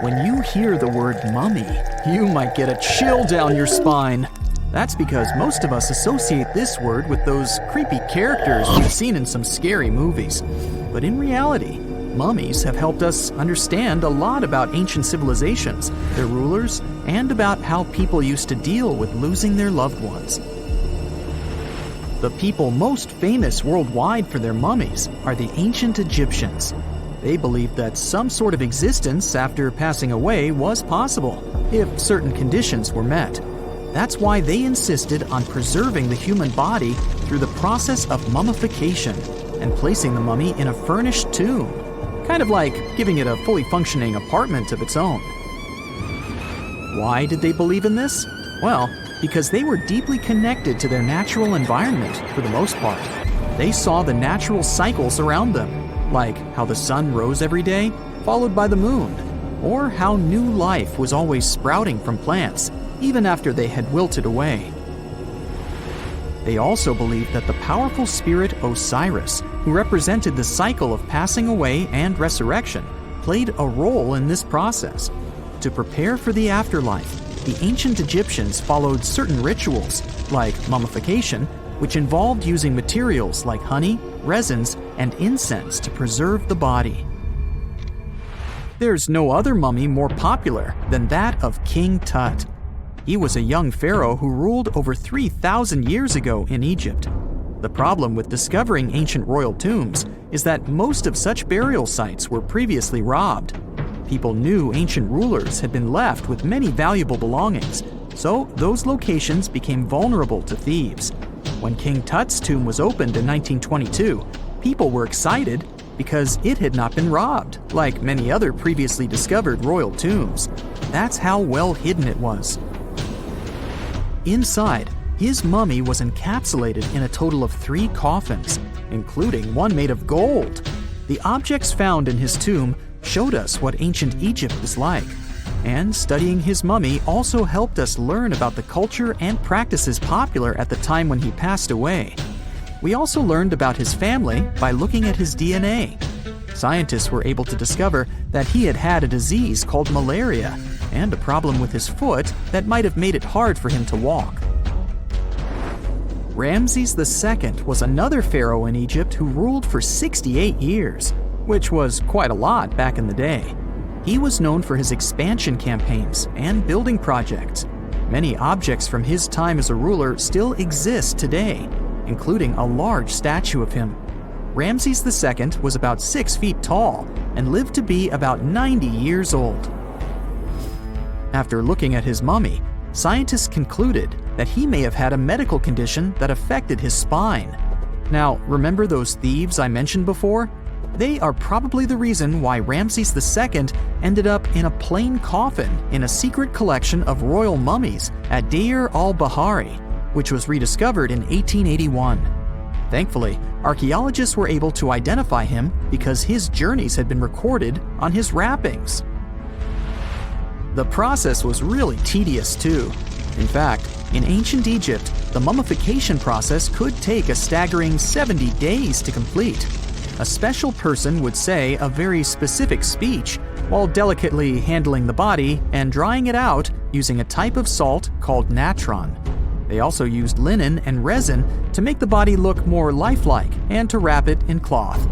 When you hear the word mummy, you might get a chill down your spine. That's because most of us associate this word with those creepy characters we've seen in some scary movies. But in reality, mummies have helped us understand a lot about ancient civilizations, their rulers, and about how people used to deal with losing their loved ones. The people most famous worldwide for their mummies are the ancient Egyptians. They believed that some sort of existence after passing away was possible, if certain conditions were met. That's why they insisted on preserving the human body through the process of mummification and placing the mummy in a furnished tomb, kind of like giving it a fully functioning apartment of its own. Why did they believe in this? Well, because they were deeply connected to their natural environment for the most part. They saw the natural cycles around them, like how the sun rose every day, followed by the moon, or how new life was always sprouting from plants, even after they had wilted away. They also believed that the powerful spirit Osiris, who represented the cycle of passing away and resurrection, played a role in this process. To prepare for the afterlife, the ancient Egyptians followed certain rituals, like mummification, which involved using materials like honey, resins, and incense to preserve the body. There's no other mummy more popular than that of King Tut. He was a young pharaoh who ruled over 3,000 years ago in Egypt. The problem with discovering ancient royal tombs is that most of such burial sites were previously robbed. People knew ancient rulers had been left with many valuable belongings, so those locations became vulnerable to thieves. When King Tut's tomb was opened in 1922, people were excited because it had not been robbed, like many other previously discovered royal tombs. That's how well hidden it was. Inside, his mummy was encapsulated in a total of 3 coffins, including one made of gold. The objects found in his tomb showed us what ancient Egypt was like, and studying his mummy also helped us learn about the culture and practices popular at the time when he passed away. We also learned about his family by looking at his DNA. Scientists were able to discover that he had had a disease called malaria and a problem with his foot that might have made it hard for him to walk. Ramses II was another pharaoh in Egypt who ruled for 68 years, which was quite a lot back in the day. He was known for his expansion campaigns and building projects. Many objects from his time as a ruler still exist today, including a large statue of him. Ramses II was about 6 feet tall and lived to be about 90 years old. After looking at his mummy, scientists concluded that he may have had a medical condition that affected his spine. Now, remember those thieves I mentioned before? They are probably the reason why Ramses II ended up in a plain coffin in a secret collection of royal mummies at Deir al-Bahari, which was rediscovered in 1881. Thankfully, archaeologists were able to identify him because his journeys had been recorded on his wrappings. The process was really tedious too. In fact, in ancient Egypt, the mummification process could take a staggering 70 days to complete. A special person would say a very specific speech while delicately handling the body and drying it out using a type of salt called natron. They also used linen and resin to make the body look more lifelike and to wrap it in cloth.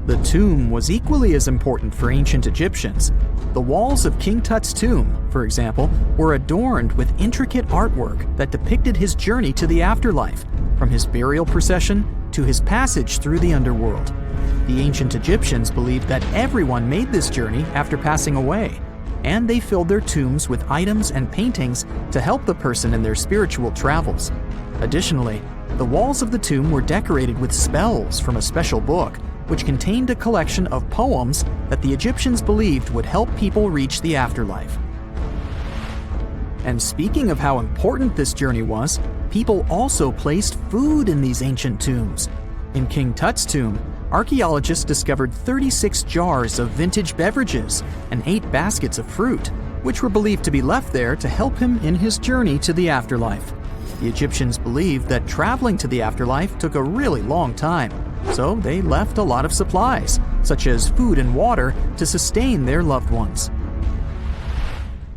The tomb was equally as important for ancient Egyptians. The walls of King Tut's tomb, for example, were adorned with intricate artwork that depicted his journey to the afterlife, from his burial procession to his passage through the underworld. The ancient Egyptians believed that everyone made this journey after passing away, and they filled their tombs with items and paintings to help the person in their spiritual travels. Additionally, the walls of the tomb were decorated with spells from a special book, which contained a collection of poems that the Egyptians believed would help people reach the afterlife. And speaking of how important this journey was, people also placed food in these ancient tombs. In King Tut's tomb, archaeologists discovered 36 jars of vintage beverages and 8 baskets of fruit, which were believed to be left there to help him in his journey to the afterlife. The Egyptians believed that traveling to the afterlife took a really long time, so they left a lot of supplies, such as food and water, to sustain their loved ones.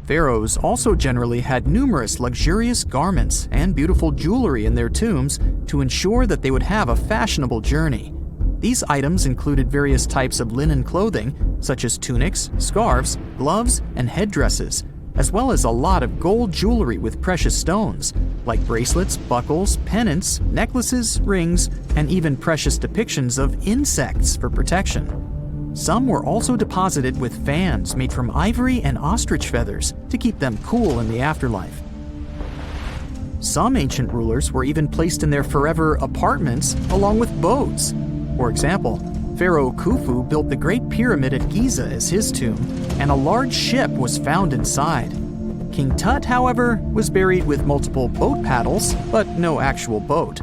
Pharaohs also generally had numerous luxurious garments and beautiful jewelry in their tombs to ensure that they would have a fashionable journey. These items included various types of linen clothing, such as tunics, scarves, gloves, and headdresses, as well as a lot of gold jewelry with precious stones, like bracelets, buckles, pendants, necklaces, rings, and even precious depictions of insects for protection. Some were also deposited with fans made from ivory and ostrich feathers to keep them cool in the afterlife. Some ancient rulers were even placed in their forever apartments along with boats. For example, Pharaoh Khufu built the Great Pyramid at Giza as his tomb, and a large ship was found inside. King Tut, however, was buried with multiple boat paddles, but no actual boat.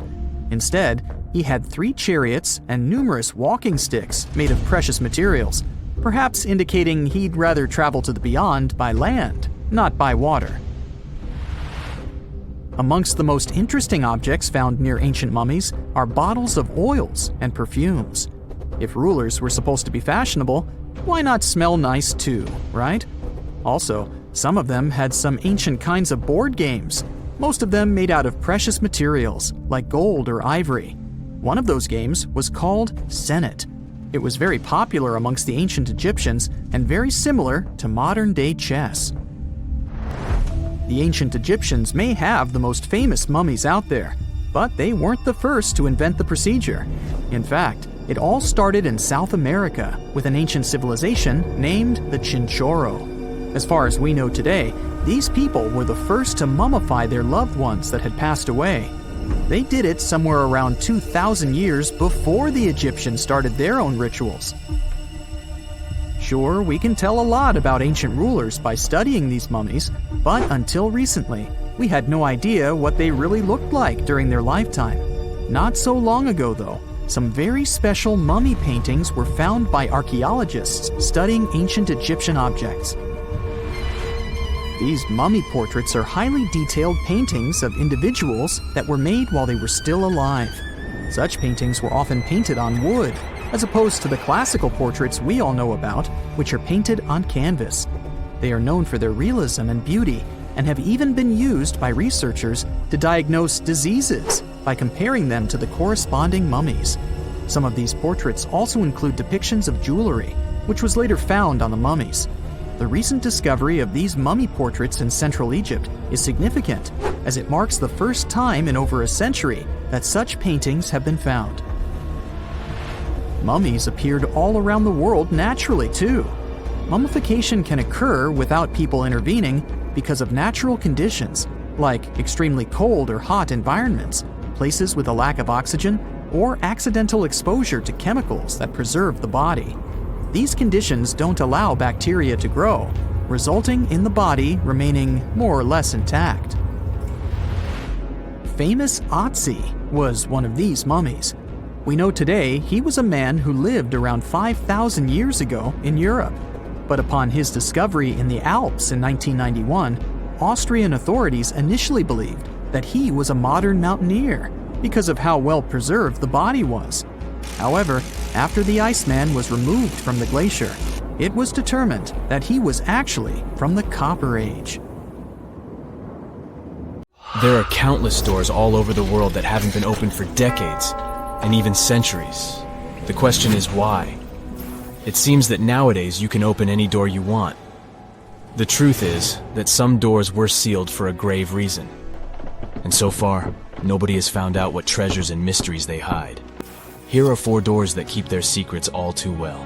Instead, he had 3 chariots and numerous walking sticks made of precious materials, perhaps indicating he'd rather travel to the beyond by land, not by water. Amongst the most interesting objects found near ancient mummies are bottles of oils and perfumes. If rulers were supposed to be fashionable, why not smell nice too, right? Also, some of them had some ancient kinds of board games, most of them made out of precious materials like gold or ivory. One of those games was called Senet. It was very popular amongst the ancient Egyptians and very similar to modern-day chess. The ancient Egyptians may have the most famous mummies out there, but they weren't the first to invent the procedure. In fact, it all started in South America with an ancient civilization named the Chinurro. As far as we know today, these people were the first to mummify their loved ones that had passed away. They did it somewhere around 2,000 years before the Egyptians started their own rituals. Sure, we can tell a lot about ancient rulers by studying these mummies, but until recently, we had no idea what they really looked like during their lifetime. Not so long ago, though, some very special mummy paintings were found by archaeologists studying ancient Egyptian objects. These mummy portraits are highly detailed paintings of individuals that were made while they were still alive. Such paintings were often painted on wood, as opposed to the classical portraits we all know about, which are painted on canvas. They are known for their realism and beauty, and have even been used by researchers to diagnose diseases by comparing them to the corresponding mummies. Some of these portraits also include depictions of jewelry, which was later found on the mummies. The recent discovery of these mummy portraits in Central Egypt is significant, as it marks the first time in over a century that such paintings have been found. Mummies appeared all around the world naturally, too. Mummification can occur without people intervening because of natural conditions, like extremely cold or hot environments, places with a lack of oxygen, or accidental exposure to chemicals that preserve the body. These conditions don't allow bacteria to grow, resulting in the body remaining more or less intact. Famous Otzi was one of these mummies. We know today he was a man who lived around 5,000 years ago in Europe. But upon his discovery in the Alps in 1991, Austrian authorities initially believed that he was a modern mountaineer because of how well preserved the body was. However, after the Iceman was removed from the glacier, it was determined that he was actually from the Copper Age. There are countless doors all over the world that haven't been opened for decades, and even centuries. The question is why? It seems that nowadays you can open any door you want. The truth is that some doors were sealed for a grave reason. And so far, nobody has found out what treasures and mysteries they hide. Here are 4 doors that keep their secrets all too well.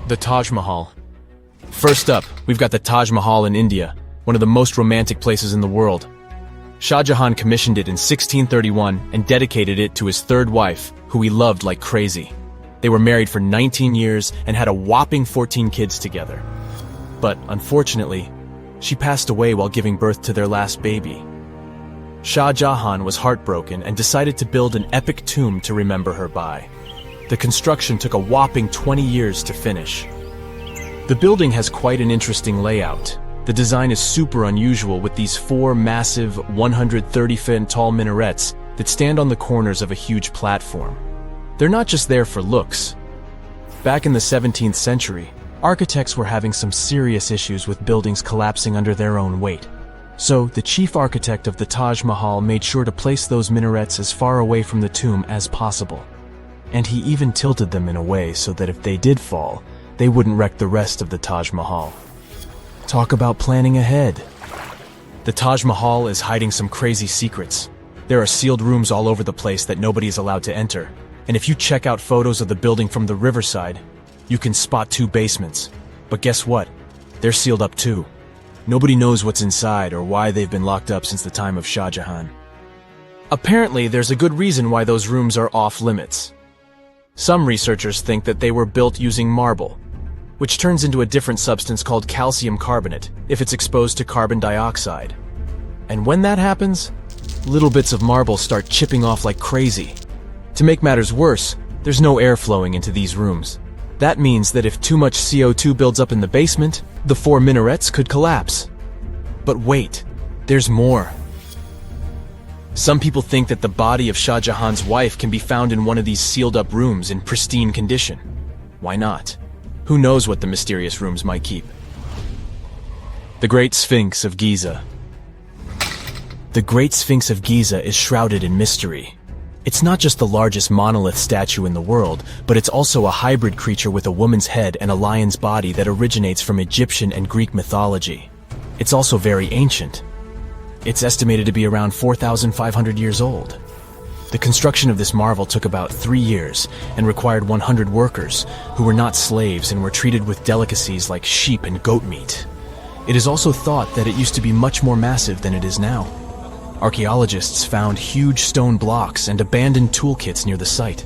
The Taj Mahal. First up, we've got the Taj Mahal in India, one of the most romantic places in the world. Shah Jahan commissioned it in 1631 and dedicated it to his 3rd wife, who he loved like crazy. They were married for 19 years and had a whopping 14 kids together. But unfortunately, she passed away while giving birth to their last baby. Shah Jahan was heartbroken and decided to build an epic tomb to remember her by. The construction took a whopping 20 years to finish. The building has quite an interesting layout. The design is super unusual with these 4 massive 130-foot tall minarets that stand on the corners of a huge platform. They're not just there for looks. Back in the 17th century, architects were having some serious issues with buildings collapsing under their own weight. So, the chief architect of the Taj Mahal made sure to place those minarets as far away from the tomb as possible. And he even tilted them in a way so that if they did fall, they wouldn't wreck the rest of the Taj Mahal. Talk about planning ahead. The Taj Mahal is hiding some crazy secrets. There are sealed rooms all over the place that nobody is allowed to enter. And if you check out photos of the building from the riverside, you can spot 2 basements. But guess what? They're sealed up too. Nobody knows what's inside or why they've been locked up since the time of Shah Jahan. Apparently, there's a good reason why those rooms are off limits. Some researchers think that they were built using marble, which turns into a different substance called calcium carbonate if it's exposed to carbon dioxide. And when that happens, little bits of marble start chipping off like crazy. To make matters worse, there's no air flowing into these rooms. That means that if too much CO2 builds up in the basement, the 4 minarets could collapse. But wait, there's more. Some people think that the body of Shah Jahan's wife can be found in one of these sealed-up rooms in pristine condition. Why not? Who knows what the mysterious rooms might keep? The Great Sphinx of Giza. The Great Sphinx of Giza is shrouded in mystery. It's not just the largest monolith statue in the world, but it's also a hybrid creature with a woman's head and a lion's body that originates from Egyptian and Greek mythology. It's also very ancient. It's estimated to be around 4,500 years old. The construction of this marvel took about 3 years and required 100 workers who were not slaves and were treated with delicacies like sheep and goat meat. It is also thought that it used to be much more massive than it is now. Archaeologists found huge stone blocks and abandoned toolkits near the site.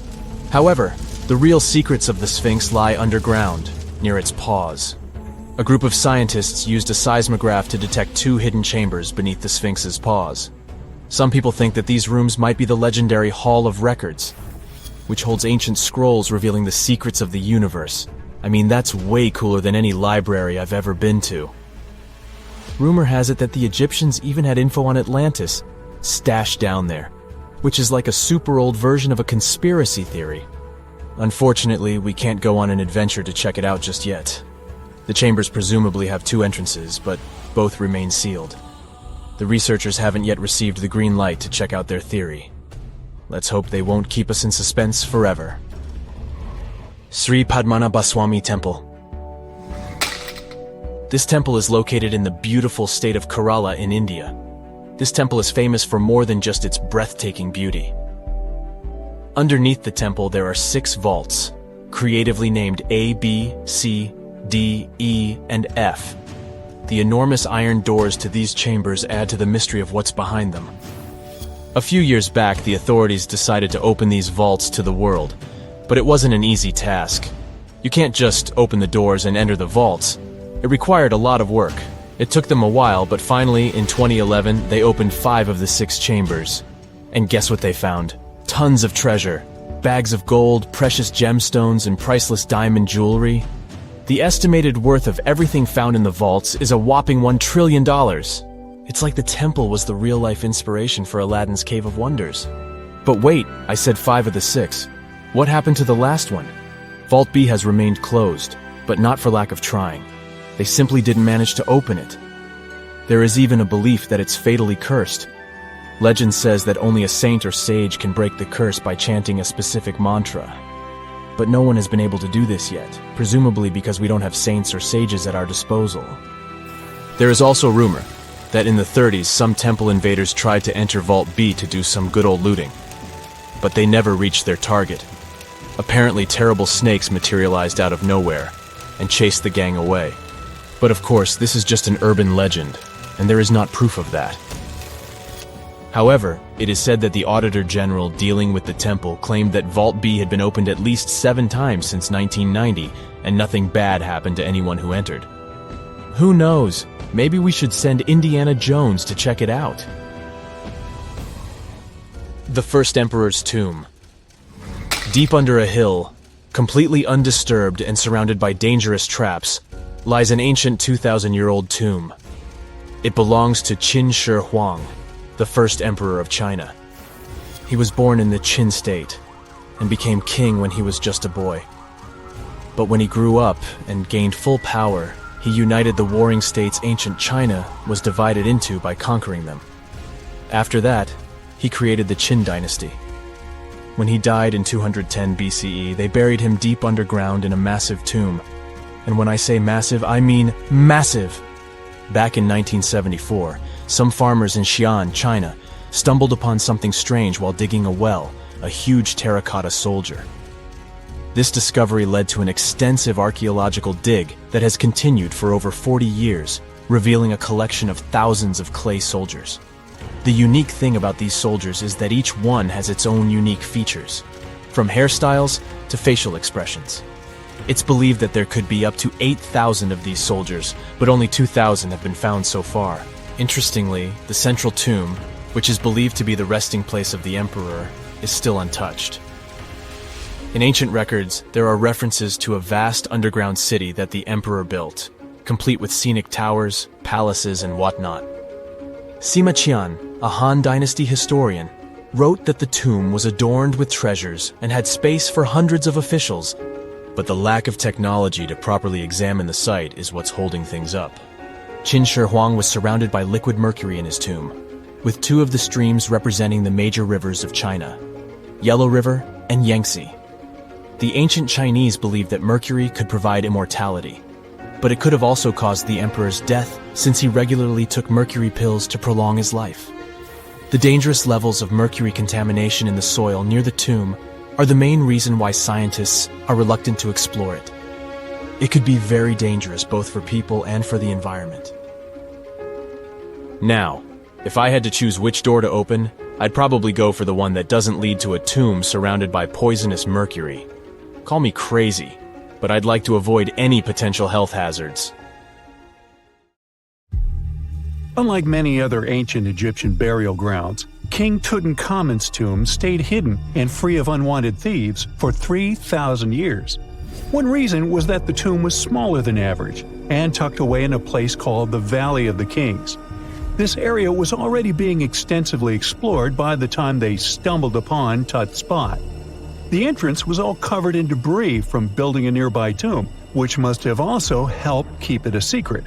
However, the real secrets of the Sphinx lie underground, near its paws. A group of scientists used a seismograph to detect 2 hidden chambers beneath the Sphinx's paws. Some people think that these rooms might be the legendary Hall of Records, which holds ancient scrolls revealing the secrets of the universe. I mean, that's way cooler than any library I've ever been to. Rumor has it that the Egyptians even had info on Atlantis stashed down there, which is like a super old version of a conspiracy theory. Unfortunately, we can't go on an adventure to check it out just yet. The chambers presumably have 2 entrances, but both remain sealed. The researchers haven't yet received the green light to check out their theory. Let's hope they won't keep us in suspense forever. Sri Padmana Baswami Temple. This temple is located in the beautiful state of Kerala in India. This temple is famous for more than just its breathtaking beauty. Underneath the temple there are 6 vaults, creatively named A, B, C, D, E, and F. The enormous iron doors to these chambers add to the mystery of what's behind them. A few years back, the authorities decided to open these vaults to the world, but it wasn't an easy task. You can't just open the doors and enter the vaults. It required a lot of work. It took them a while, but finally, in 2011, they opened 5 of the 6 chambers. And guess what they found? Tons of treasure. Bags of gold, precious gemstones, and priceless diamond jewelry. The estimated worth of everything found in the vaults is a whopping $1 trillion. It's like the temple was the real-life inspiration for Aladdin's Cave of Wonders. But wait, I said 5 of the 6. What happened to the last one? Vault B has remained closed, but not for lack of trying. They simply didn't manage to open it. There is even a belief that it's fatally cursed. Legend says that only a saint or sage can break the curse by chanting a specific mantra. But no one has been able to do this yet, presumably because we don't have saints or sages at our disposal. There is also rumor that in the 30s some temple invaders tried to enter Vault B to do some good old looting. But they never reached their target. Apparently terrible snakes materialized out of nowhere and chased the gang away. But of course, this is just an urban legend, and there is not proof of that. However, it is said that the Auditor General dealing with the temple claimed that Vault B had been opened at least 7 times since 1990, and nothing bad happened to anyone who entered. Who knows? Maybe we should send Indiana Jones to check it out. The First Emperor's Tomb. Deep under a hill, completely undisturbed and surrounded by dangerous traps, lies an ancient 2,000-year-old tomb. It belongs to Qin Shi Huang, the first emperor of China. He was born in the Qin state, and became king when he was just a boy. But when he grew up and gained full power, he united the warring states ancient China was divided into by conquering them. After that, he created the Qin dynasty. When he died in 210 BCE, they buried him deep underground in a massive tomb. And when I say massive, I mean massive! Back in 1974, some farmers in Xi'an, China, stumbled upon something strange while digging a well, a huge terracotta soldier. This discovery led to an extensive archaeological dig that has continued for over 40 years, revealing a collection of thousands of clay soldiers. The unique thing about these soldiers is that each one has its own unique features, from hairstyles to facial expressions. It's believed that there could be up to 8,000 of these soldiers, but only 2,000 have been found so far. Interestingly, the central tomb, which is believed to be the resting place of the emperor, is still untouched. In ancient records, there are references to a vast underground city that the emperor built, complete with scenic towers, palaces, and whatnot. Sima Qian, a Han Dynasty historian, wrote that the tomb was adorned with treasures and had space for hundreds of officials, but the lack of technology to properly examine the site is what's holding things up. Qin Shi Huang was surrounded by liquid mercury in his tomb, with two of the streams representing the major rivers of China, Yellow River and Yangtze. The ancient Chinese believed that mercury could provide immortality, but it could have also caused the emperor's death since he regularly took mercury pills to prolong his life. The dangerous levels of mercury contamination in the soil near the tomb are the main reason why scientists are reluctant to explore it. It could be very dangerous both for people and for the environment. Now, if I had to choose which door to open, I'd probably go for the one that doesn't lead to a tomb surrounded by poisonous mercury. Call me crazy, but I'd like to avoid any potential health hazards. Unlike many other ancient Egyptian burial grounds, King Tutankhamun's tomb stayed hidden and free of unwanted thieves for 3,000 years. One reason was that the tomb was smaller than average and tucked away in a place called the Valley of the Kings. This area was already being extensively explored by the time they stumbled upon Tut's spot. The entrance was all covered in debris from building a nearby tomb, which must have also helped keep it a secret.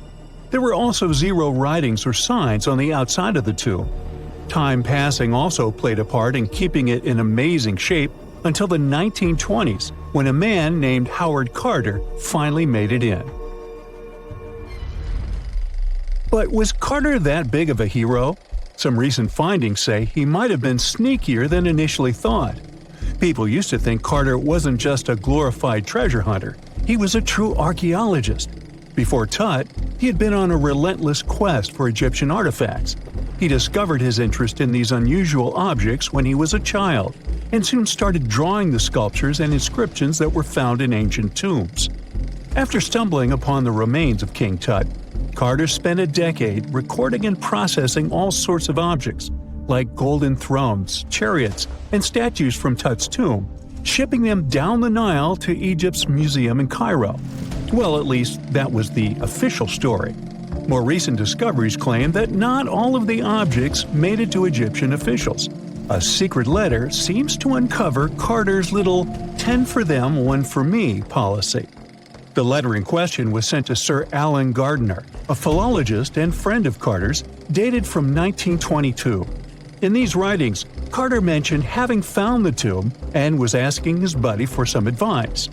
There were also zero writings or signs on the outside of the tomb. Time passing also played a part in keeping it in amazing shape until the 1920s, when a man named Howard Carter finally made it in. But was Carter that big of a hero? Some recent findings say he might have been sneakier than initially thought. People used to think Carter wasn't just a glorified treasure hunter, he was a true archaeologist. Before Tut, he had been on a relentless quest for Egyptian artifacts. He discovered his interest in these unusual objects when he was a child, and soon started drawing the sculptures and inscriptions that were found in ancient tombs. After stumbling upon the remains of King Tut, Carter spent a decade recording and processing all sorts of objects, like golden thrones, chariots, and statues from Tut's tomb, shipping them down the Nile to Egypt's museum in Cairo. Well, at least that was the official story. More recent discoveries claim that not all of the objects made it to Egyptian officials. A secret letter seems to uncover Carter's little 10 for them, 1 for me policy. The letter in question was sent to Sir Alan Gardner, a philologist and friend of Carter's, dated from 1922. In these writings, Carter mentioned having found the tomb and was asking his buddy for some advice.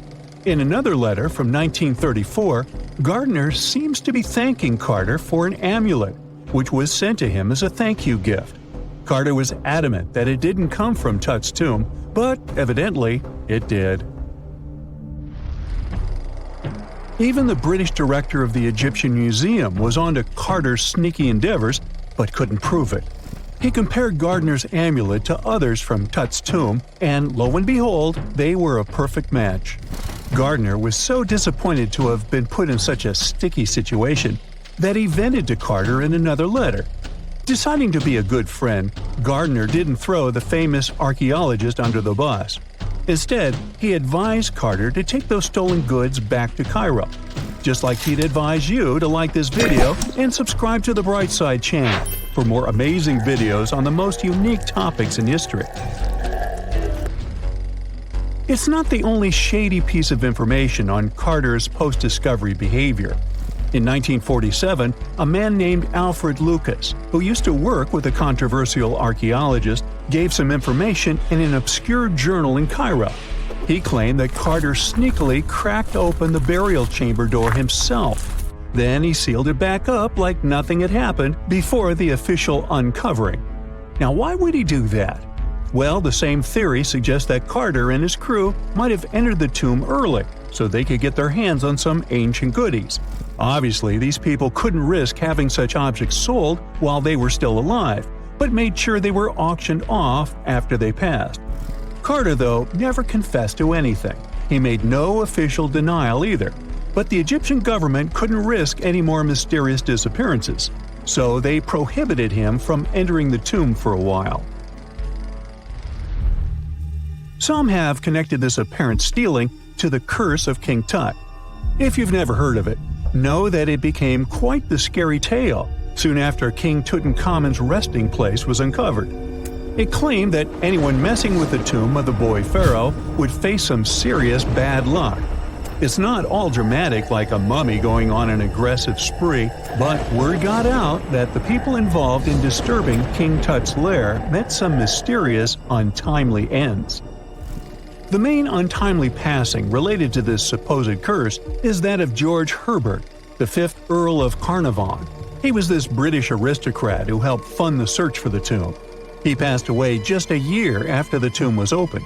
In another letter from 1934, Gardner seems to be thanking Carter for an amulet, which was sent to him as a thank you gift. Carter was adamant that it didn't come from Tut's tomb, but evidently it did. Even the British director of the Egyptian Museum was onto Carter's sneaky endeavors, but couldn't prove it. He compared Gardner's amulet to others from Tut's tomb, and lo and behold, they were a perfect match. Gardner was so disappointed to have been put in such a sticky situation that he vented to Carter in another letter. Deciding to be a good friend, Gardner didn't throw the famous archaeologist under the bus. Instead, he advised Carter to take those stolen goods back to Cairo, just like he'd advise you to like this video and subscribe to the Brightside channel for more amazing videos on the most unique topics in history. It's not the only shady piece of information on Carter's post-discovery behavior. In 1947, a man named Alfred Lucas, who used to work with a controversial archaeologist, gave some information in an obscure journal in Cairo. He claimed that Carter sneakily cracked open the burial chamber door himself. Then he sealed it back up like nothing had happened before the official uncovering. Now, why would he do that? Well, the same theory suggests that Carter and his crew might have entered the tomb early so they could get their hands on some ancient goodies. Obviously, these people couldn't risk having such objects sold while they were still alive, but made sure they were auctioned off after they passed. Carter, though, never confessed to anything. He made no official denial either, but the Egyptian government couldn't risk any more mysterious disappearances, so they prohibited him from entering the tomb for a while. Some have connected this apparent stealing to the curse of King Tut. If you've never heard of it, know that it became quite the scary tale soon after King Tutankhamun's resting place was uncovered. It claimed that anyone messing with the tomb of the boy pharaoh would face some serious bad luck. It's not all dramatic like a mummy going on an aggressive spree, but word got out that the people involved in disturbing King Tut's lair met some mysterious, untimely ends. The main untimely passing related to this supposed curse is that of George Herbert, the 5th Earl of Carnarvon. He was this British aristocrat who helped fund the search for the tomb. He passed away just a year after the tomb was opened.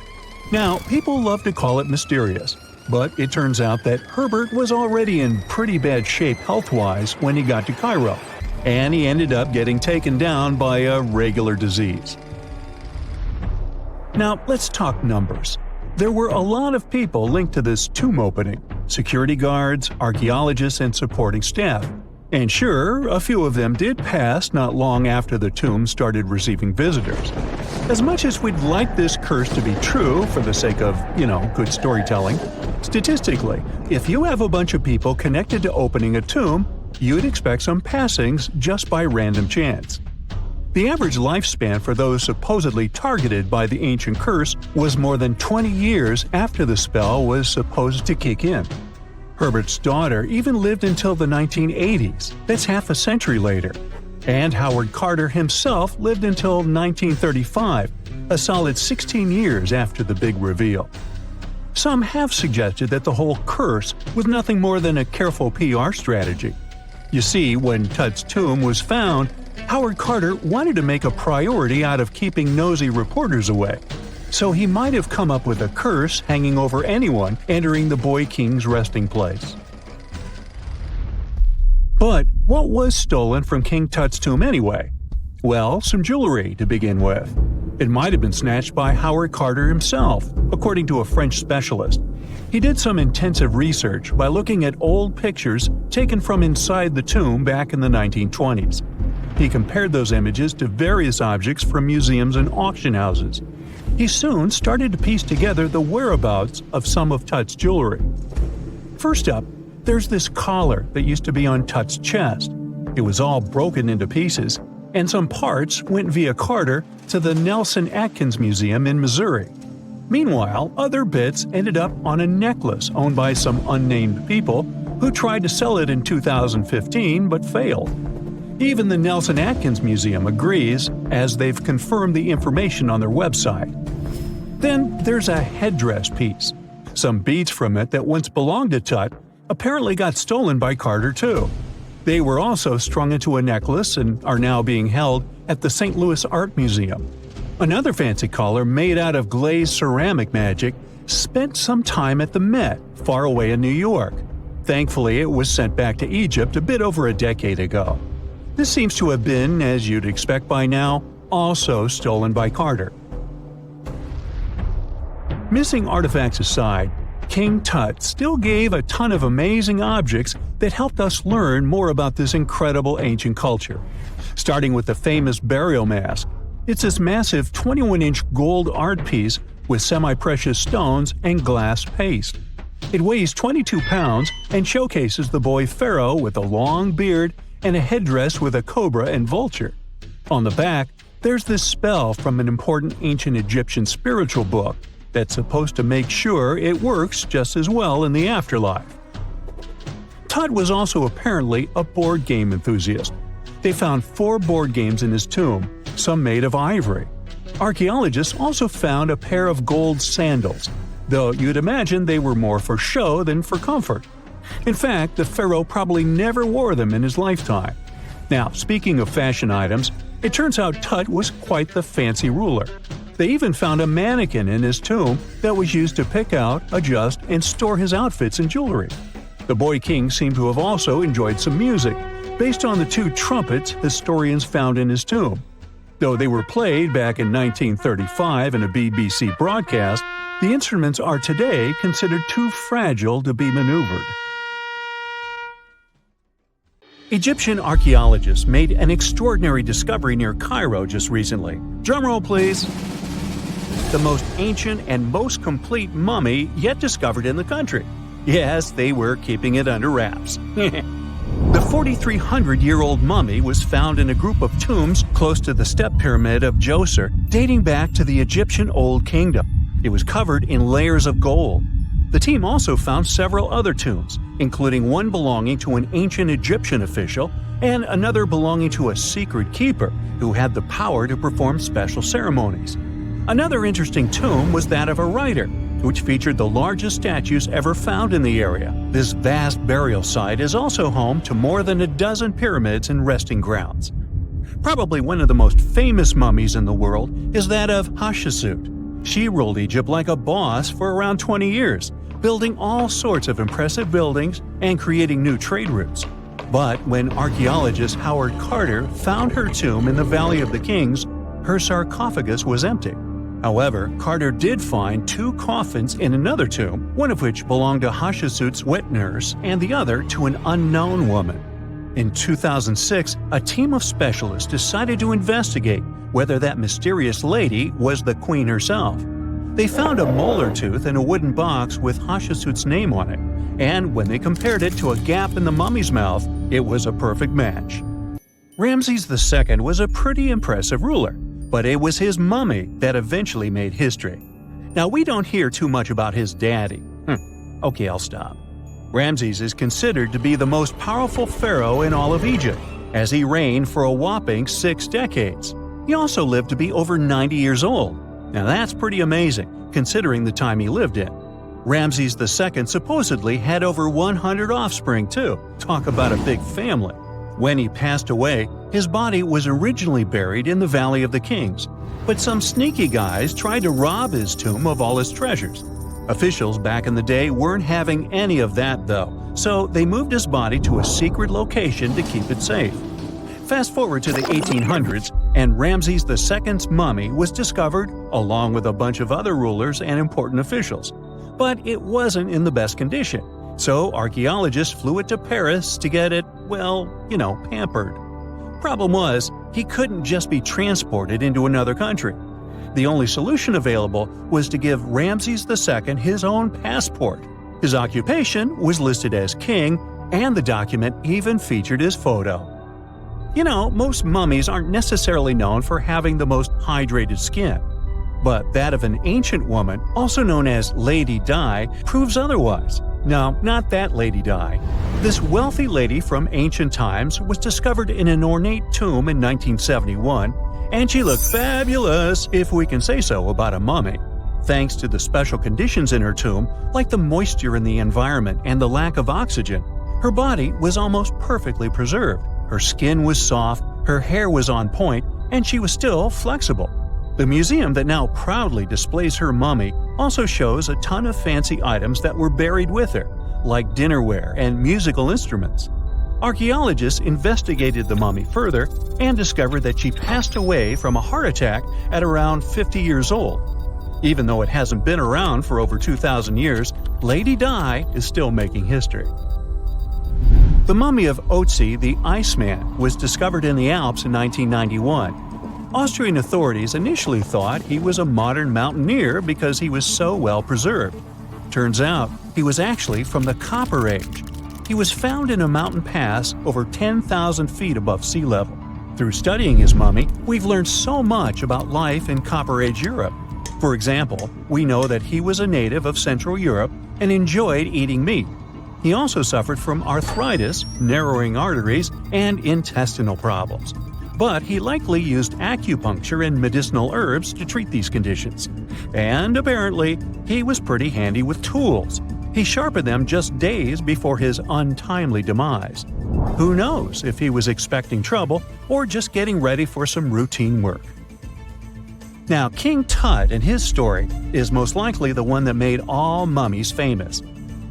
Now, people love to call it mysterious, but it turns out that Herbert was already in pretty bad shape health-wise when he got to Cairo, and he ended up getting taken down by a regular disease. Now, let's talk numbers. There were a lot of people linked to this tomb opening – security guards, archaeologists, and supporting staff. And sure, a few of them did pass not long after the tomb started receiving visitors. As much as we'd like this curse to be true for the sake of, good storytelling, statistically, if you have a bunch of people connected to opening a tomb, you'd expect some passings just by random chance. The average lifespan for those supposedly targeted by the ancient curse was more than 20 years after the spell was supposed to kick in. Herbert's daughter even lived until the 1980s, that's half a century later. And Howard Carter himself lived until 1935, a solid 16 years after the big reveal. Some have suggested that the whole curse was nothing more than a careful PR strategy. You see, when Tut's tomb was found, Howard Carter wanted to make a priority out of keeping nosy reporters away. So he might have come up with a curse hanging over anyone entering the boy king's resting place. But what was stolen from King Tut's tomb anyway? Well, some jewelry to begin with. It might have been snatched by Howard Carter himself, according to a French specialist. He did some intensive research by looking at old pictures taken from inside the tomb back in the 1920s. He compared those images to various objects from museums and auction houses. He soon started to piece together the whereabouts of some of Tut's jewelry. First up, there's this collar that used to be on Tut's chest. It was all broken into pieces, and some parts went via Carter to the Nelson Atkins Museum in Missouri. Meanwhile, other bits ended up on a necklace owned by some unnamed people who tried to sell it in 2015 but failed. Even the Nelson Atkins Museum agrees, as they've confirmed the information on their website. Then there's a headdress piece. Some beads from it that once belonged to Tut apparently got stolen by Carter too. They were also strung into a necklace and are now being held at the St. Louis Art Museum. Another fancy collar made out of glazed ceramic magic spent some time at the Met, far away in New York. Thankfully, it was sent back to Egypt a bit over a decade ago. This seems to have been, as you'd expect by now, also stolen by Carter. Missing artifacts aside, King Tut still gave a ton of amazing objects that helped us learn more about this incredible ancient culture. Starting with the famous burial mask. It's this massive 21-inch gold art piece with semi-precious stones and glass paste. It weighs 22 pounds and showcases the boy pharaoh with a long beard and a headdress with a cobra and vulture. On the back, there's this spell from an important ancient Egyptian spiritual book, that's supposed to make sure it works just as well in the afterlife. Tut was also apparently a board game enthusiast. They found 4 board games in his tomb, some made of ivory. Archaeologists also found a pair of gold sandals, though you'd imagine they were more for show than for comfort. In fact, the pharaoh probably never wore them in his lifetime. Now, speaking of fashion items, it turns out Tut was quite the fancy ruler. They even found a mannequin in his tomb that was used to pick out, adjust, and store his outfits and jewelry. The boy king seemed to have also enjoyed some music, based on the 2 trumpets historians found in his tomb. Though they were played back in 1935 in a BBC broadcast, the instruments are today considered too fragile to be maneuvered. Egyptian archaeologists made an extraordinary discovery near Cairo just recently. Drumroll, please. The most ancient and most complete mummy yet discovered in the country. Yes, they were keeping it under wraps. The 4,300-year-old mummy was found in a group of tombs close to the step pyramid of Djoser, dating back to the Egyptian Old Kingdom. It was covered in layers of gold. The team also found several other tombs, including one belonging to an ancient Egyptian official and another belonging to a secret keeper who had the power to perform special ceremonies. Another interesting tomb was that of a writer, which featured the largest statues ever found in the area. This vast burial site is also home to more than a dozen pyramids and resting grounds. Probably one of the most famous mummies in the world is that of Hatshepsut. She ruled Egypt like a boss for around 20 years, building all sorts of impressive buildings and creating new trade routes. But when archaeologist Howard Carter found her tomb in the Valley of the Kings, her sarcophagus was empty. However, Carter did find 2 coffins in another tomb, one of which belonged to Hatshepsut's wet nurse and the other to an unknown woman. In 2006, a team of specialists decided to investigate whether that mysterious lady was the queen herself. They found a molar tooth in a wooden box with Hatshepsut's name on it, and when they compared it to a gap in the mummy's mouth, it was a perfect match. Ramses II was a pretty impressive ruler, but it was his mummy that eventually made history. Now, we don't hear too much about his daddy. Okay, I'll stop. Ramses is considered to be the most powerful pharaoh in all of Egypt, as he reigned for a whopping 6 decades. He also lived to be over 90 years old. Now that's pretty amazing, considering the time he lived in. Ramses II supposedly had over 100 offspring too. Talk about a big family. When he passed away, his body was originally buried in the Valley of the Kings, but some sneaky guys tried to rob his tomb of all his treasures. Officials back in the day weren't having any of that though, so they moved his body to a secret location to keep it safe. Fast forward to the 1800s, and Ramses II's mummy was discovered along with a bunch of other rulers and important officials. But it wasn't in the best condition, so archaeologists flew it to Paris to get it, pampered. Problem was, he couldn't just be transported into another country. The only solution available was to give Ramses II his own passport. His occupation was listed as king, and the document even featured his photo. Most mummies aren't necessarily known for having the most hydrated skin. But that of an ancient woman, also known as Lady Di, proves otherwise. No, not that Lady Di. This wealthy lady from ancient times was discovered in an ornate tomb in 1971, and she looked fabulous, if we can say so about a mummy. Thanks to the special conditions in her tomb, like the moisture in the environment and the lack of oxygen, her body was almost perfectly preserved. Her skin was soft, her hair was on point, and she was still flexible. The museum that now proudly displays her mummy also shows a ton of fancy items that were buried with her, like dinnerware and musical instruments. Archaeologists investigated the mummy further and discovered that she passed away from a heart attack at around 50 years old. Even though it hasn't been around for over 2,000 years, Lady Di is still making history. The mummy of Otzi, the Iceman, was discovered in the Alps in 1991. Austrian authorities initially thought he was a modern mountaineer because he was so well preserved. Turns out, he was actually from the Copper Age. He was found in a mountain pass over 10,000 feet above sea level. Through studying his mummy, we've learned so much about life in Copper Age Europe. For example, we know that he was a native of Central Europe and enjoyed eating meat. He also suffered from arthritis, narrowing arteries, and intestinal problems. But he likely used acupuncture and medicinal herbs to treat these conditions. And apparently, he was pretty handy with tools. He sharpened them just days before his untimely demise. Who knows if he was expecting trouble or just getting ready for some routine work. Now, King Tut and his story is most likely the one that made all mummies famous.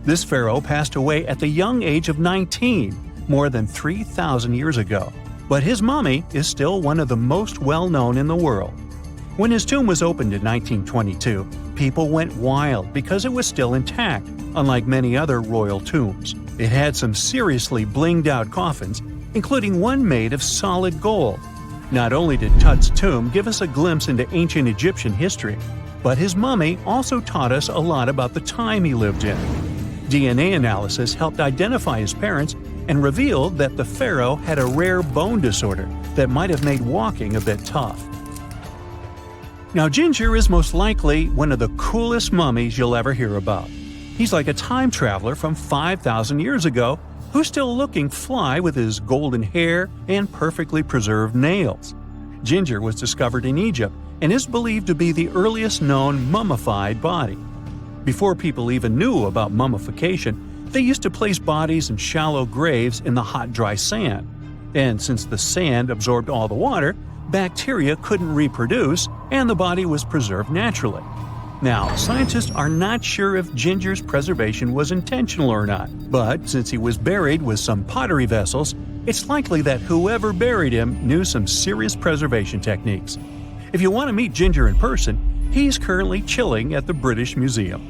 This pharaoh passed away at the young age of 19, more than 3,000 years ago. But his mummy is still one of the most well-known in the world. When his tomb was opened in 1922, people went wild because it was still intact, unlike many other royal tombs. It had some seriously blinged-out coffins, including one made of solid gold. Not only did Tut's tomb give us a glimpse into ancient Egyptian history, but his mummy also taught us a lot about the time he lived in. DNA analysis helped identify his parents and revealed that the pharaoh had a rare bone disorder that might have made walking a bit tough. Now, Ginger is most likely one of the coolest mummies you'll ever hear about. He's like a time traveler from 5,000 years ago who's still looking fly with his golden hair and perfectly preserved nails. Ginger was discovered in Egypt and is believed to be the earliest known mummified body. Before people even knew about mummification, they used to place bodies in shallow graves in the hot, dry sand. And since the sand absorbed all the water, bacteria couldn't reproduce and the body was preserved naturally. Now, scientists are not sure if Ginger's preservation was intentional or not, but since he was buried with some pottery vessels, it's likely that whoever buried him knew some serious preservation techniques. If you want to meet Ginger in person, he's currently chilling at the British Museum.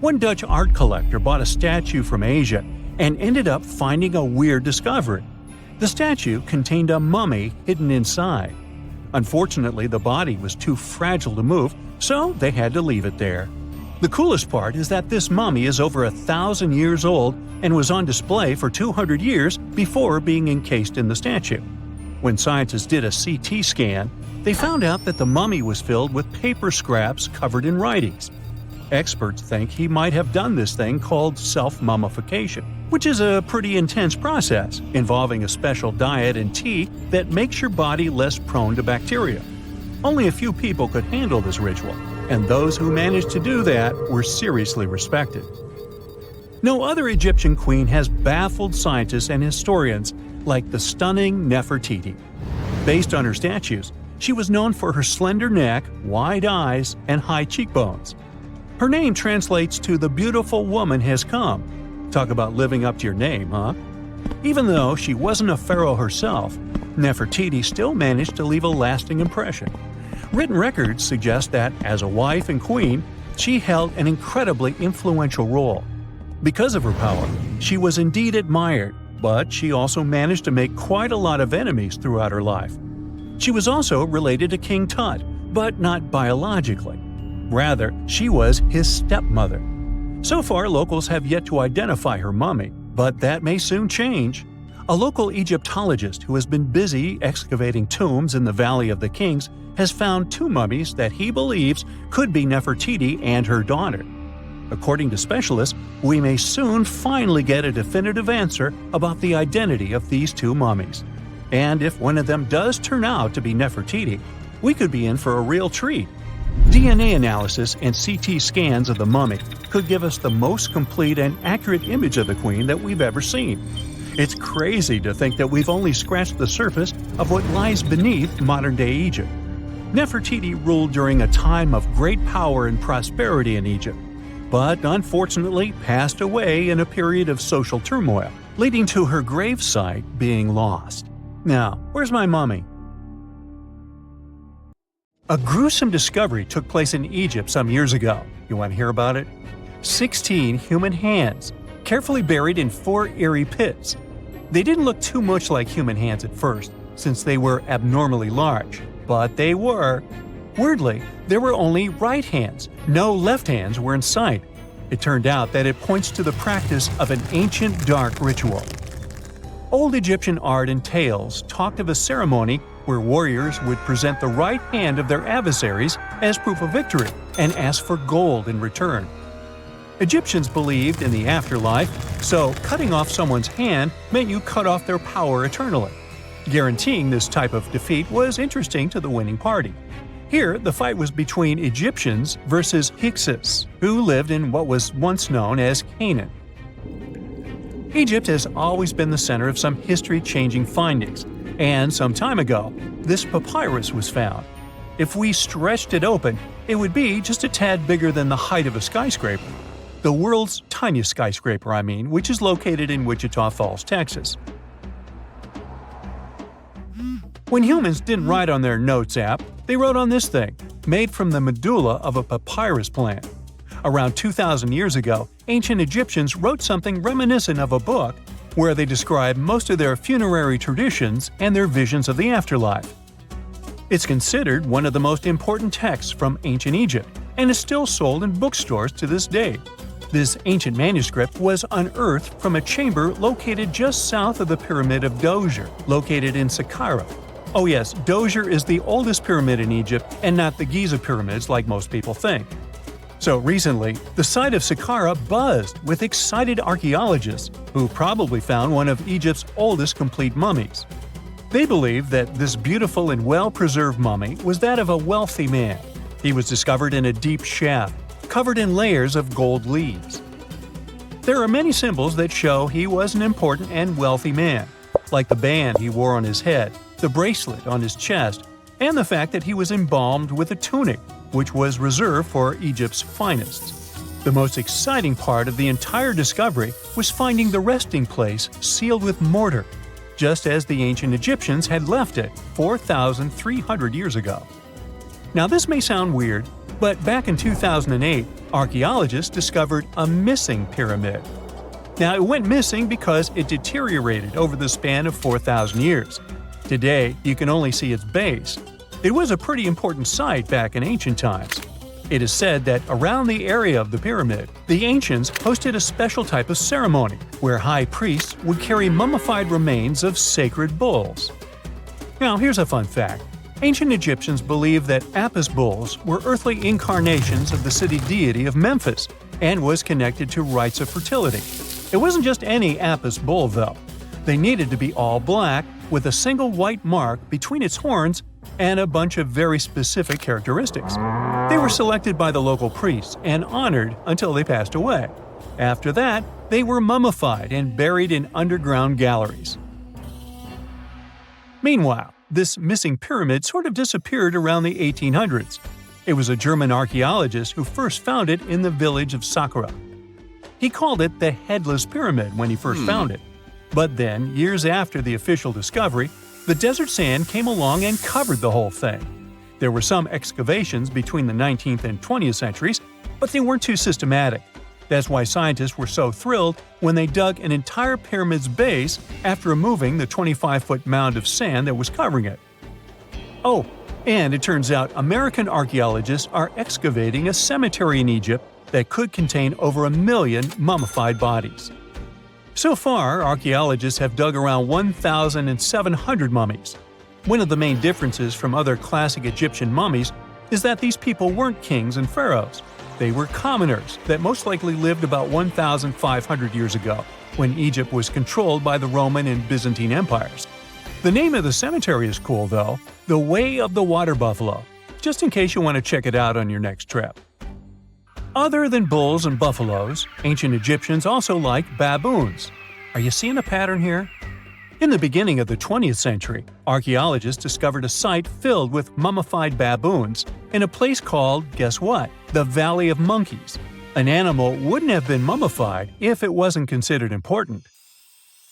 One Dutch art collector bought a statue from Asia and ended up finding a weird discovery. The statue contained a mummy hidden inside. Unfortunately, the body was too fragile to move, so they had to leave it there. The coolest part is that this mummy is over 1,000 years old and was on display for 200 years before being encased in the statue. When scientists did a CT scan, they found out that the mummy was filled with paper scraps covered in writings. Experts think he might have done this thing called self-mummification, which is a pretty intense process involving a special diet and tea that makes your body less prone to bacteria. Only a few people could handle this ritual, and those who managed to do that were seriously respected. No other Egyptian queen has baffled scientists and historians like the stunning Nefertiti. Based on her statues, she was known for her slender neck, wide eyes, and high cheekbones. Her name translates to "the beautiful woman has come." Talk about living up to your name, huh? Even though she wasn't a pharaoh herself, Nefertiti still managed to leave a lasting impression. Written records suggest that, as a wife and queen, she held an incredibly influential role. Because of her power, she was indeed admired, but she also managed to make quite a lot of enemies throughout her life. She was also related to King Tut, but not biologically. Rather, she was his stepmother. So far, locals have yet to identify her mummy, but that may soon change. A local Egyptologist who has been busy excavating tombs in the Valley of the Kings has found two mummies that he believes could be Nefertiti and her daughter. According to specialists, we may soon finally get a definitive answer about the identity of these two mummies. And if one of them does turn out to be Nefertiti, we could be in for a real treat. DNA analysis and CT scans of the mummy could give us the most complete and accurate image of the queen that we've ever seen. It's crazy to think that we've only scratched the surface of what lies beneath modern-day Egypt. Nefertiti ruled during a time of great power and prosperity in Egypt, but unfortunately passed away in a period of social turmoil, leading to her gravesite being lost. Now, where's my mummy? A gruesome discovery took place in Egypt some years ago. You want to hear about it? 16 human hands, carefully buried in 4 eerie pits. They didn't look too much like human hands at first, since they were abnormally large, but they were. Weirdly, there were only right hands. No left hands were in sight. It turned out that it points to the practice of an ancient dark ritual. Old Egyptian art and tales talked of a ceremony where warriors would present the right hand of their adversaries as proof of victory and ask for gold in return. Egyptians believed in the afterlife, so cutting off someone's hand meant you cut off their power eternally. Guaranteeing this type of defeat was interesting to the winning party. Here, the fight was between Egyptians versus Hyksos, who lived in what was once known as Canaan. Egypt has always been the center of some history-changing findings, and some time ago, this papyrus was found. If we stretched it open, it would be just a tad bigger than the height of a skyscraper. The world's tiniest skyscraper, which is located in Wichita Falls, Texas. When humans didn't write on their notes app, they wrote on this thing, made from the medulla of a papyrus plant. Around 2,000 years ago, ancient Egyptians wrote something reminiscent of a book where they describe most of their funerary traditions and their visions of the afterlife. It's considered one of the most important texts from ancient Egypt and is still sold in bookstores to this day. This ancient manuscript was unearthed from a chamber located just south of the Pyramid of Djoser, located in Saqqara. Oh yes, Djoser is the oldest pyramid in Egypt and not the Giza pyramids like most people think. So recently, the site of Saqqara buzzed with excited archaeologists who probably found one of Egypt's oldest complete mummies. They believe that this beautiful and well-preserved mummy was that of a wealthy man. He was discovered in a deep shaft, covered in layers of gold leaves. There are many symbols that show he was an important and wealthy man, like the band he wore on his head, the bracelet on his chest, and the fact that he was embalmed with a tunic, which was reserved for Egypt's finest. The most exciting part of the entire discovery was finding the resting place sealed with mortar, just as the ancient Egyptians had left it 4,300 years ago. Now this may sound weird, but back in 2008, archaeologists discovered a missing pyramid. Now it went missing because it deteriorated over the span of 4,000 years. Today, you can only see its base. It was a pretty important site back in ancient times. It is said that around the area of the pyramid, the ancients hosted a special type of ceremony where high priests would carry mummified remains of sacred bulls. Now here's a fun fact. Ancient Egyptians believed that Apis bulls were earthly incarnations of the city deity of Memphis and was connected to rites of fertility. It wasn't just any Apis bull, though. They needed to be all black, with a single white mark between its horns and a bunch of very specific characteristics. They were selected by the local priests and honored until they passed away. After that, they were mummified and buried in underground galleries. Meanwhile, this missing pyramid sort of disappeared around the 1800s. It was a German archaeologist who first found it in the village of Saqqara. He called it the Headless Pyramid when he first found it. But then, years after the official discovery, the desert sand came along and covered the whole thing. There were some excavations between the 19th and 20th centuries, but they weren't too systematic. That's why scientists were so thrilled when they dug an entire pyramid's base after removing the 25-foot mound of sand that was covering it. Oh, and it turns out American archaeologists are excavating a cemetery in Egypt that could contain over 1 million mummified bodies. So far, archaeologists have dug around 1,700 mummies. One of the main differences from other classic Egyptian mummies is that these people weren't kings and pharaohs. They were commoners that most likely lived about 1,500 years ago, when Egypt was controlled by the Roman and Byzantine empires. The name of the cemetery is cool, though, the Way of the Water Buffalo, just in case you want to check it out on your next trip. Other than bulls and buffaloes, ancient Egyptians also liked baboons. Are you seeing a pattern here? In the beginning of the 20th century, archaeologists discovered a site filled with mummified baboons in a place called, guess what? The Valley of Monkeys. An animal wouldn't have been mummified if it wasn't considered important.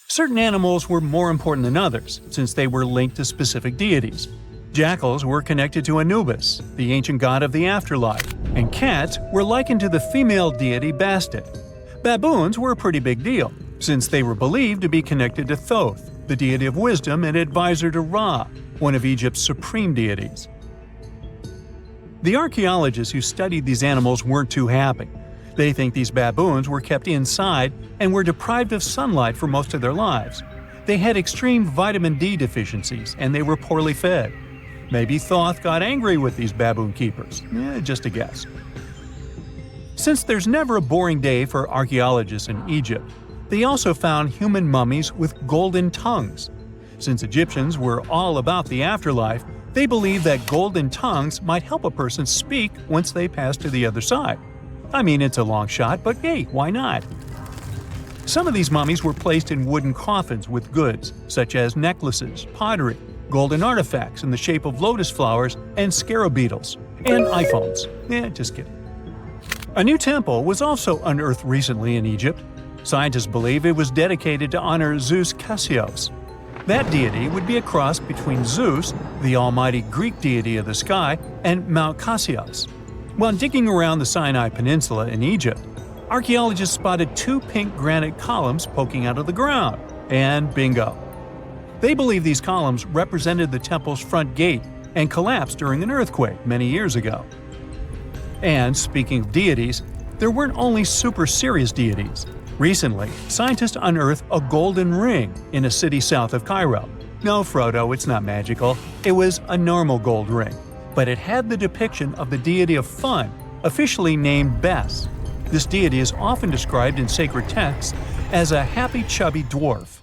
Certain animals were more important than others, since they were linked to specific deities. Jackals were connected to Anubis, the ancient god of the afterlife, and cats were likened to the female deity Bastet. Baboons were a pretty big deal, since they were believed to be connected to Thoth, the deity of wisdom and advisor to Ra, one of Egypt's supreme deities. The archaeologists who studied these animals weren't too happy. They think these baboons were kept inside and were deprived of sunlight for most of their lives. They had extreme vitamin D deficiencies and they were poorly fed. Maybe Thoth got angry with these baboon keepers. Just a guess. Since there's never a boring day for archaeologists in Egypt, they also found human mummies with golden tongues. Since Egyptians were all about the afterlife, they believed that golden tongues might help a person speak once they pass to the other side. I mean, it's a long shot, but hey, why not? Some of these mummies were placed in wooden coffins with goods, such as necklaces, pottery, golden artifacts in the shape of lotus flowers and scarab beetles, and iPhones. Just kidding. A new temple was also unearthed recently in Egypt. Scientists believe it was dedicated to honor Zeus Cassios. That deity would be a cross between Zeus, the almighty Greek deity of the sky, and Mount Cassios. While digging around the Sinai Peninsula in Egypt, archaeologists spotted 2 pink granite columns poking out of the ground, and bingo. They believe these columns represented the temple's front gate and collapsed during an earthquake many years ago. And speaking of deities, there weren't only super serious deities. Recently, scientists unearthed a golden ring in a city south of Cairo. No, Frodo, it's not magical. It was a normal gold ring, but it had the depiction of the deity of fun, officially named Bes. This deity is often described in sacred texts as a happy chubby dwarf.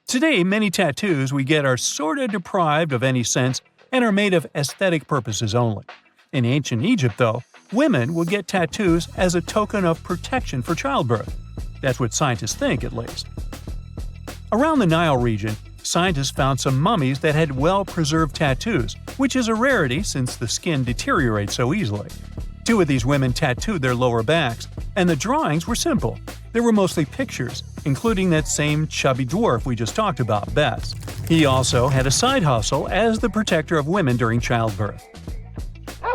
Today, many tattoos we get are sorta deprived of any sense and are made of aesthetic purposes only. In ancient Egypt, though, women would get tattoos as a token of protection for childbirth. That's what scientists think, at least. Around the Nile region, scientists found some mummies that had well-preserved tattoos, which is a rarity since the skin deteriorates so easily. 2 of these women tattooed their lower backs, and the drawings were simple. They were mostly pictures, including that same chubby dwarf we just talked about, Bes. He also had a side hustle as the protector of women during childbirth.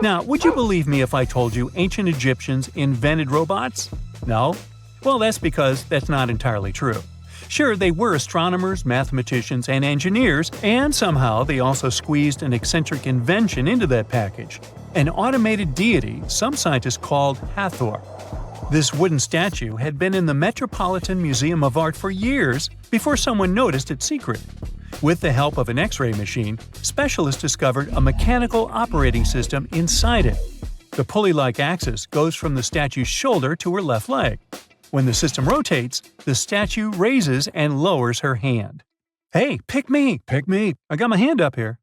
Now, would you believe me if I told you ancient Egyptians invented robots? No? Well, that's because that's not entirely true. Sure, they were astronomers, mathematicians, and engineers, and somehow they also squeezed an eccentric invention into that package – an automated deity some scientists called Hathor. This wooden statue had been in the Metropolitan Museum of Art for years before someone noticed its secret. With the help of an X-ray machine, specialists discovered a mechanical operating system inside it. The pulley-like axis goes from the statue's shoulder to her left leg. When the system rotates, the statue raises and lowers her hand. Hey, pick me! I got my hand up here.